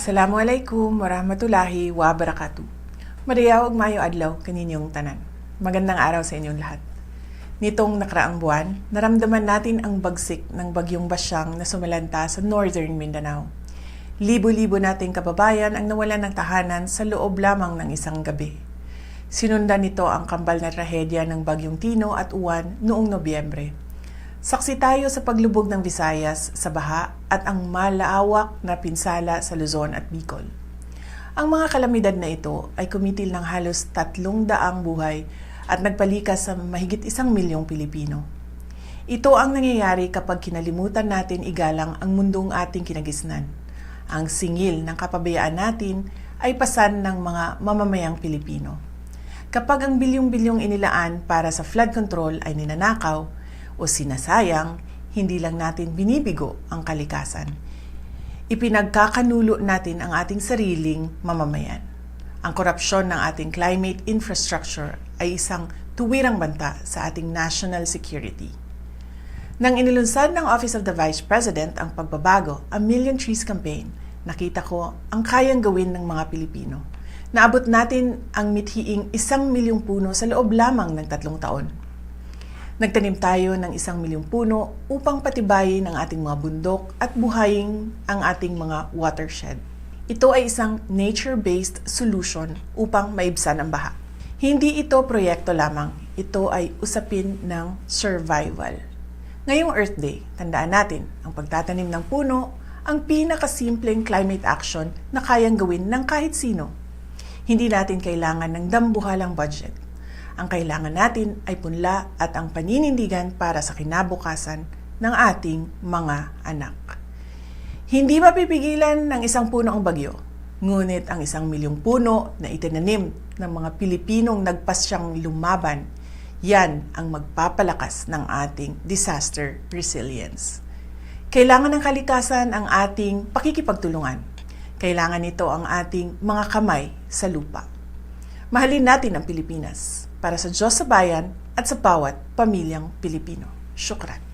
Assalamualaikum warahmatullahi wabarakatuh. Madayawag maayo adlaw kaninyong tanan. Magandang araw sa inyong lahat. Nitong nakaraang buwan, naramdaman natin ang bagsik ng bagyong Basyang na sumalanta sa Northern Mindanao. Libo-libo nating kababayan ang nawalan ng tahanan sa loob lamang ng isang gabi. Sinundan nito ang kambal na trahedya ng bagyong Tino at Uwan noong Nobyembre. Saksi tayo sa paglubog ng Visayas sa baha at ang malaawak na pinsala sa Luzon at Bicol. Ang mga kalamidad na ito ay kumitil ng halos 300 buhay at nagpalikas sa mahigit 1 milyong Pilipino. Ito ang nangyayari kapag kinalimutan natin igalang ang mundong ating kinagisnan. Ang singil ng kapabayaan natin ay pasan ng mga mamamayang Pilipino. Kapag ang bilyong-bilyong inilaan para sa flood control ay ninanakaw, o sinasayang, hindi lang natin binibigo ang kalikasan. Ipinagkakanulo natin ang ating sariling mamamayan. Ang korupsyon ng ating climate infrastructure ay isang tuwirang banta sa ating national security. Nang inilunsad ng Office of the Vice President ang pagbabago, A Million Trees Campaign, nakita ko ang kayang gawin ng mga Pilipino. Naabot natin ang mithiing 1 milyong puno sa loob lamang ng 3 taon. Nagtanim tayo ng 1 milyong puno upang patibayin ang ating mga bundok at buhayin ang ating mga watershed. Ito ay isang nature-based solution upang maibsan ang baha. Hindi ito proyekto lamang, ito ay usapin ng survival. Ngayong Earth Day, tandaan natin, ang pagtatanim ng puno, ang pinakasimpleng climate action na kayang gawin ng kahit sino. Hindi natin kailangan ng dambuhalang budget. Ang kailangan natin ay punla at ang paninindigan para sa kinabukasan ng ating mga anak. Hindi mapipigilan ng 1 puno ang bagyo, ngunit ang 1 milyong puno na itinanim ng mga Pilipinong nagpasyang lumaban, yan ang magpapalakas ng ating disaster resilience. Kailangan ng kalikasan ang ating pakikipagtulungan. Kailangan nito ang ating mga kamay sa lupa. Mahalin natin ang Pilipinas para sa Diyos sa bayan at sa bawat pamilyang Pilipino. Syukran.